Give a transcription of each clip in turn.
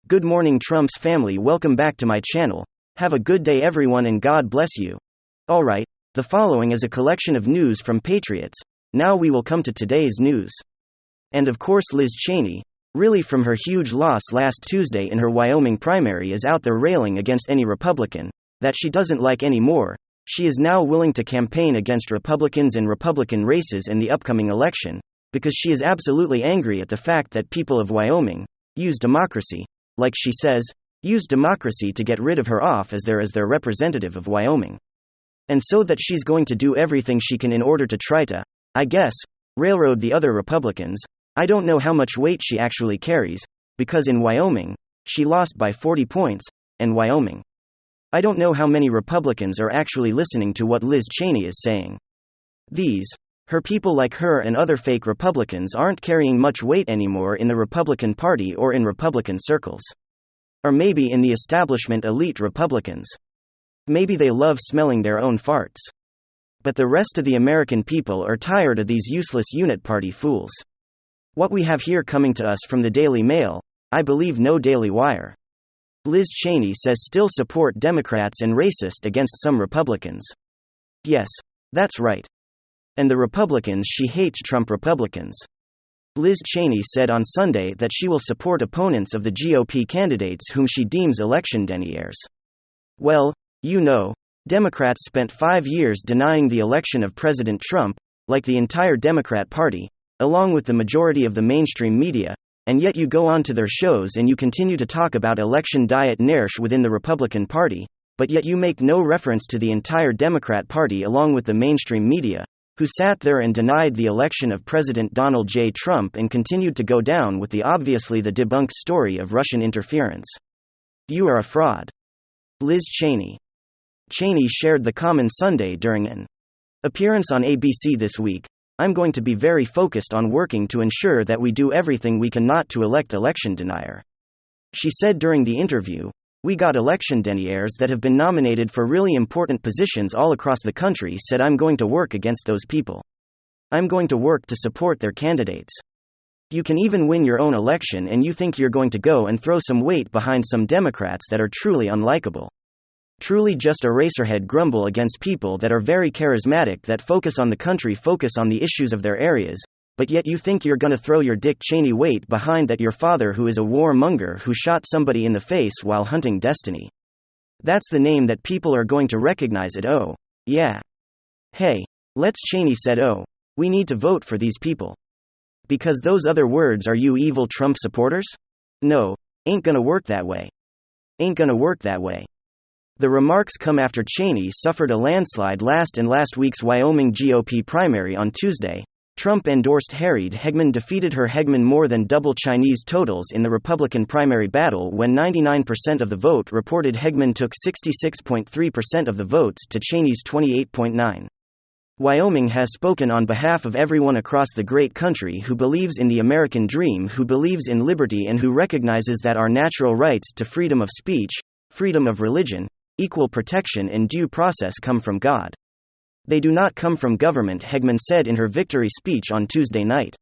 Good morning, Trump's family. Welcome back to my channel. Have a good day, everyone, and God bless you. Alright, the following is a collection of news from Patriots. Now we will come to today's news. And of course, Liz Cheney, really from her huge loss last Tuesday in her Wyoming primary, is out there railing against any Republican that she doesn't like anymore. She is now willing to campaign against Republicans in Republican races in the upcoming election, because she is absolutely angry at the fact that people of Wyoming use democracy, like she says, use democracy to get rid of her off as their representative of Wyoming. And so that she's going to do everything she can in order to try to, I guess, railroad the other Republicans. I don't know how much weight she actually carries, because in Wyoming, she lost by 40 points, and Wyoming. I don't know how many Republicans are actually listening to what Liz Cheney is saying. Her people like her and other fake Republicans aren't carrying much weight anymore in the Republican Party or in Republican circles. Or maybe in the establishment elite Republicans. Maybe they love smelling their own farts. But the rest of the American people are tired of these useless unit party fools. What we have here coming to us from the Daily Mail, I believe no Daily Wire. Liz Cheney says still support Democrats and racist against some Republicans. Yes, that's right. And the Republicans she hates Trump Republicans. Liz Cheney said on Sunday that she will support opponents of the GOP candidates whom she deems election deniers. Well, you know, Democrats spent 5 years denying the election of President Trump, like the entire Democrat Party, along with the majority of the mainstream media, and yet you go on to their shows and you continue to talk about election deniers within the Republican Party, but yet you make no reference to the entire Democrat Party along with the mainstream media, who sat there and denied the election of President Donald J. Trump and continued to go down with the obviously the debunked story of Russian interference. You are a fraud. Liz Cheney. Cheney shared the comment Sunday during an appearance on ABC this week. I'm going to be very focused on working to ensure that we do everything we can not to elect election denier. She said during the interview, we got election deniers that have been nominated for really important positions all across the country. Said I'm going to work against those people. I'm going to work to support their candidates. You can even win your own election and you think you're going to go and throw some weight behind some Democrats that are truly unlikable. Truly just a racerhead grumble against people that are very charismatic that focus on the country, focus on the issues of their areas, but yet you think you're gonna throw your Dick Cheney weight behind that your father who is a warmonger who shot somebody in the face while hunting Destiny. That's the name that people are going to recognize it. Oh, yeah. Hey, let's Cheney said, oh, we need to vote for these people. Because those other words are you evil Trump supporters? No, ain't gonna work that way. Ain't gonna work that way. The remarks come after Cheney suffered a landslide last week's Wyoming GOP primary on Tuesday. Trump-endorsed Harriet Hageman defeated her Hageman more than double Chinese totals in the Republican primary battle when 99% of the vote reported Hageman took 66.3% of the votes to Cheney's 28.9%. Wyoming has spoken on behalf of everyone across the great country who believes in the American dream, who believes in liberty, and who recognizes that our natural rights to freedom of speech, freedom of religion, equal protection and due process come from God. They do not come from government, Hageman said in her victory speech on Tuesday night.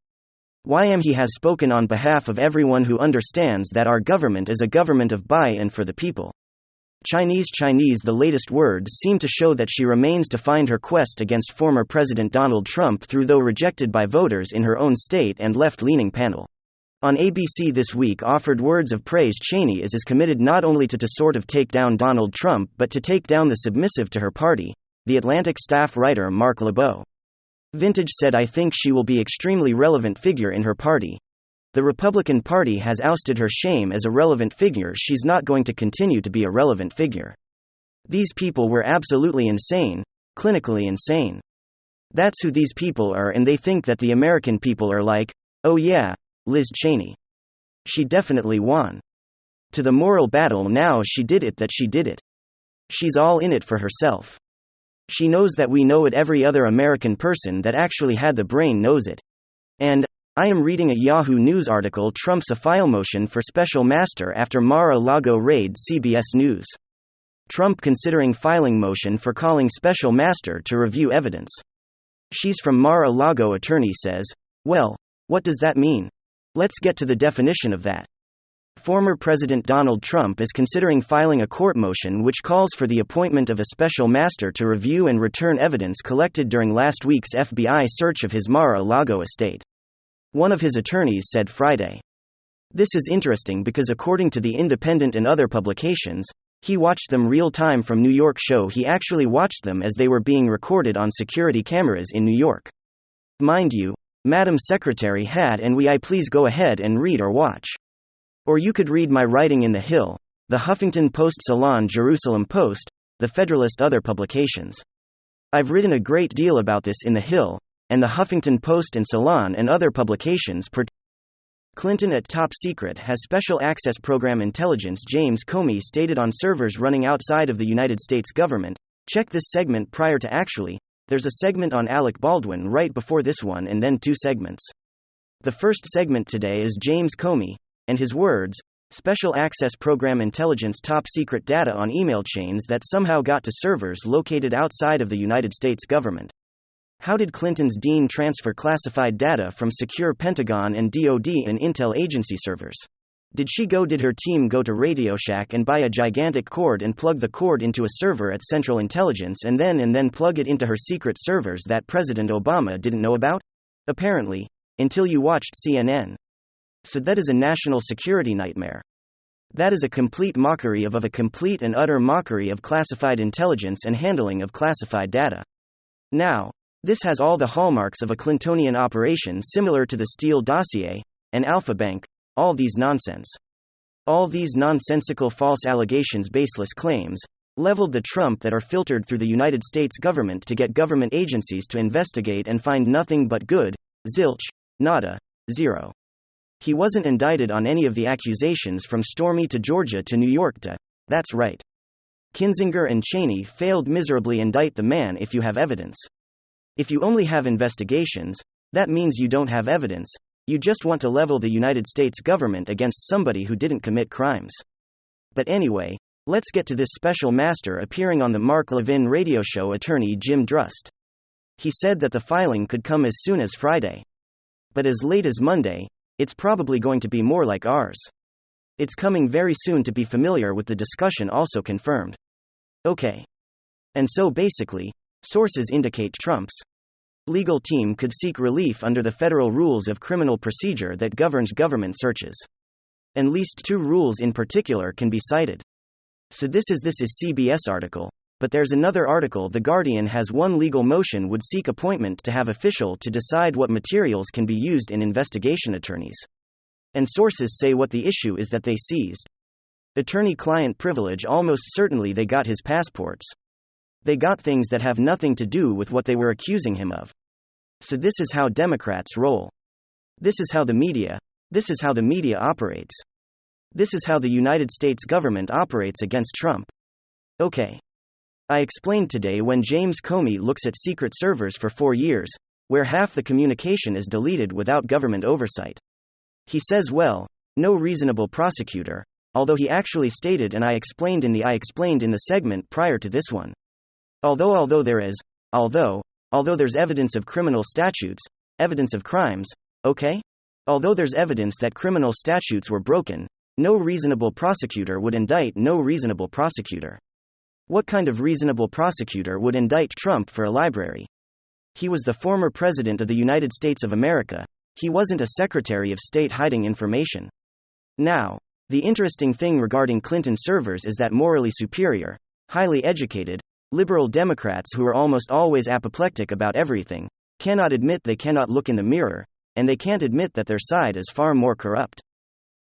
He has spoken on behalf of everyone who understands that our government is a government of by and for the people. Chinese. The latest words seem to show that she remains to find her quest against former President Donald Trump through, though rejected by voters in her own state and left-leaning panel. On ABC this week offered words of praise. Cheney is committed not only to sort of take down Donald Trump but to take down the submissive to her party, The Atlantic staff writer Mark Lebeau. Vintage said, I think she will be extremely relevant figure in her party. The Republican Party has ousted her. Shame as a relevant figure. She's not going to continue to be a relevant figure. These people were absolutely insane, clinically insane. That's who these people are, and they think that the American people are like, oh yeah, Liz Cheney. She definitely won. To the moral battle now, she did it. She's all in it for herself. She knows that we know it. Every other American person that actually had the brain knows it. And I am reading a Yahoo News article. Trump's a file motion for special master after Mar-a-Lago raid. CBS News. Trump considering filing motion for calling special master to review evidence. She's from Mar-a-Lago. Attorney says, well, what does that mean? Let's get to the definition of that. former President Donald Trump is considering filing a court motion which calls for the appointment of a special master to review and return evidence collected during last week's FBI search of his Mar-a-Lago estate. One of his attorneys said Friday. This is interesting because according to The Independent and other publications, he watched them real-time from New York. He actually watched them as they were being recorded on security cameras in New York. Mind you, Madam Secretary had and I please go ahead and read or watch. Or you could read my writing in The Hill, The Huffington Post, Salon, Jerusalem Post, The Federalist, other publications. I've written a great deal about this in The Hill, and The Huffington Post and Salon and other publications. Clinton at top secret has special access program intelligence, James Comey stated on servers running outside of the United States government. Check this segment prior to actually. There's a segment on Alec Baldwin right before this one and then 2 segments. The first segment today is James Comey, and his words, special access program intelligence, top secret data on email chains that somehow got to servers located outside of the United States government. How did Clinton's Dean transfer classified data from secure Pentagon and DoD and Intel agency servers? Did her team go to Radio Shack and buy a gigantic cord and plug the cord into a server at Central Intelligence and then plug it into her secret servers that President Obama didn't know about? Apparently, until you watched CNN. So that is a national security nightmare. That is a complete mockery of a complete and utter mockery of classified intelligence and handling of classified data. Now, this has all the hallmarks of a Clintonian operation similar to the Steele dossier, and Alpha Bank, all these nonsense. All these nonsensical false allegations, baseless claims, leveled the Trump that are filtered through the United States government to get government agencies to investigate and find nothing but good, zilch, nada, zero. He wasn't indicted on any of the accusations from Stormy to Georgia to New York to, that's right. Kinzinger and Cheney failed miserably. Indict the man if you have evidence. If you only have investigations, that means you don't have evidence, you just want to level the United States government against somebody who didn't commit crimes. But anyway, let's get to this special master appearing on the Mark Levin radio show. Attorney Jim Drust. He said that the filing could come as soon as Friday. But as late as Monday, it's probably going to be more like ours. It's coming very soon. To be familiar with the discussion also confirmed. Okay. And so basically, sources indicate Trump's legal team could seek relief under the federal rules of criminal procedure that governs government searches. At least 2 rules in particular can be cited. So this is CBS article, but there's another article. The Guardian has one legal motion would seek appointment to have official to decide what materials can be used in investigation. Attorneys and sources say what the issue is that they seized attorney-client privilege. Almost certainly they got his passports. They got things that have nothing to do with what they were accusing him of. So this is how Democrats roll. This is how the media operates. This is how the United States government operates against Trump. Okay. I explained today when James Comey looks at secret servers for 4 years, where half the communication is deleted without government oversight. He says, well, no reasonable prosecutor, although he actually stated, and I explained in the segment prior to this one. Although there's evidence of criminal statutes, evidence of crimes, okay? Although there's evidence that criminal statutes were broken, no reasonable prosecutor would indict. No reasonable prosecutor. What kind of reasonable prosecutor would indict Trump for a library? He was the former president of the United States of America. He wasn't a Secretary of State hiding information. Now, the interesting thing regarding Clinton servers is that morally superior, highly educated, liberal Democrats who are almost always apoplectic about everything, cannot admit they cannot look in the mirror, and they can't admit that their side is far more corrupt.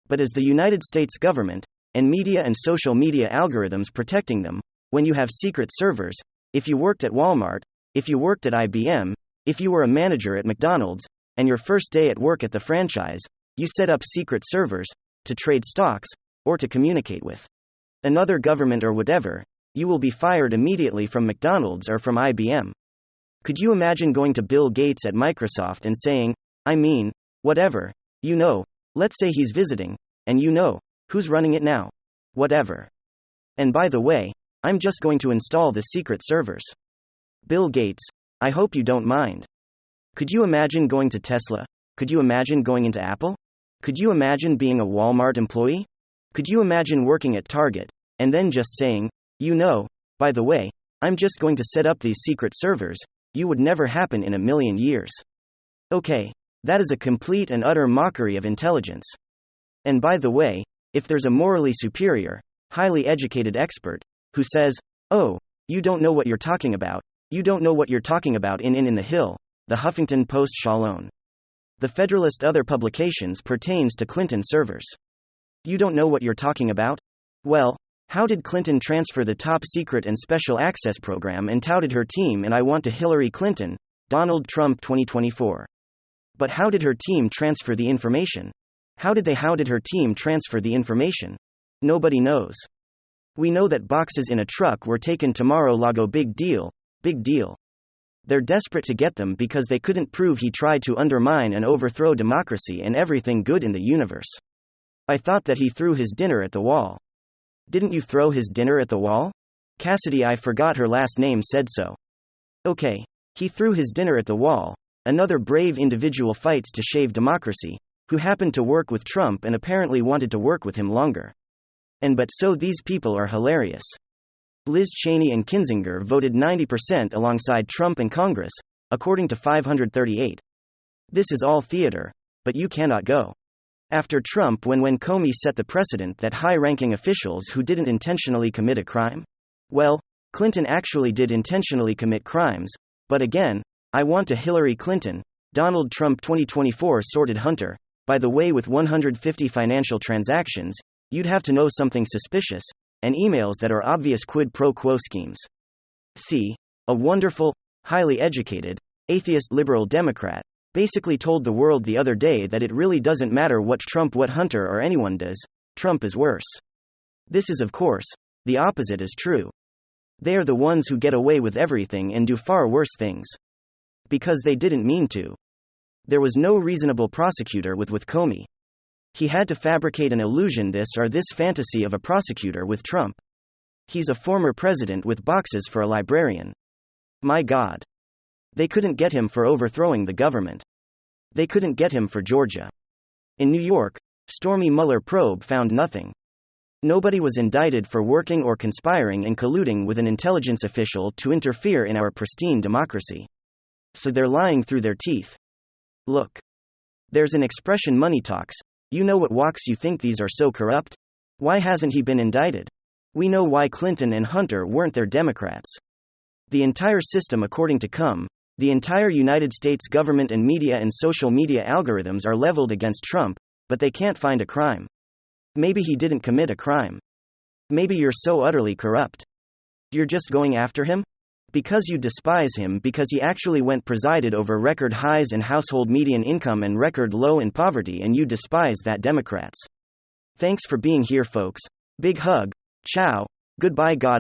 But as the United States government, and media and social media algorithms protecting them, when you have secret servers, if you worked at Walmart, if you worked at IBM, if you were a manager at McDonald's, and your first day at work at the franchise, you set up secret servers, to trade stocks, or to communicate with another government or whatever, you will be fired immediately from McDonald's or from IBM. Could you imagine going to Bill Gates at Microsoft and saying, whatever, let's say he's visiting, and who's running it now? Whatever. And by the way, I'm just going to install the secret servers. Bill Gates, I hope you don't mind. Could you imagine going to Tesla? Could you imagine going into Apple? Could you imagine being a Walmart employee? Could you imagine working at Target, and then just saying, you know, by the way, I'm just going to set up these secret servers? You would never happen in a million years. Okay, that is a complete and utter mockery of intelligence. And by the way, if there's a morally superior, highly educated expert, who says, oh, you don't know what you're talking about, you don't know what you're talking about in the Hill, the Huffington Post Shalom. The Federalist other publications pertains to Clinton servers. You don't know what you're talking about? Well, how did Clinton transfer the top secret and special access program and touted her team and I want to Hillary Clinton, Donald Trump 2024? But how did her team transfer the information? How did her team transfer the information? Nobody knows. We know that boxes in a truck were taken tomorrow. Lago big deal, big deal. They're desperate to get them because they couldn't prove he tried to undermine and overthrow democracy and everything good in the universe. I thought that he threw his dinner at the wall. Didn't you throw his dinner at the wall? Cassidy, I forgot her last name, said so. Okay, he threw his dinner at the wall. Another brave individual fights to shave democracy, who happened to work with Trump and apparently wanted to work with him longer. But so these people are hilarious. Liz Cheney and Kinzinger voted 90% alongside Trump in Congress, according to 538. This is all theater, but you cannot go after Trump when Comey set the precedent that high-ranking officials who didn't intentionally commit a crime? Well, Clinton actually did intentionally commit crimes, but again, I want to Hillary Clinton, Donald Trump 2024 sorted Hunter. By the way, with 150 financial transactions, you'd have to know something suspicious, and emails that are obvious quid pro quo schemes. See, a wonderful, highly educated, atheist liberal Democrat basically told the world the other day that it really doesn't matter what Hunter or anyone does, Trump is worse. This is, of course, the opposite is true. They are the ones who get away with everything and do far worse things. Because they didn't mean to. There was no reasonable prosecutor with Comey. He had to fabricate an illusion, this fantasy of a prosecutor with Trump. He's a former president with boxes for a librarian. My God. They couldn't get him for overthrowing the government. They couldn't get him for Georgia. In New York, Stormy Mueller probe found nothing. Nobody was indicted for working or conspiring and colluding with an intelligence official to interfere in our pristine democracy. So they're lying through their teeth. Look. There's an expression, money talks. You know what walks you think these are so corrupt? Why hasn't he been indicted? We know why Clinton and Hunter weren't their Democrats. The entire system, according to the entire United States government and media and social media algorithms are leveled against Trump, but they can't find a crime. Maybe he didn't commit a crime. Maybe you're so utterly corrupt. You're just going after him? Because you despise him because he actually presided over record highs in household median income and record low in poverty, and you despise that, Democrats. Thanks for being here, folks. Big hug. Ciao. Goodbye. God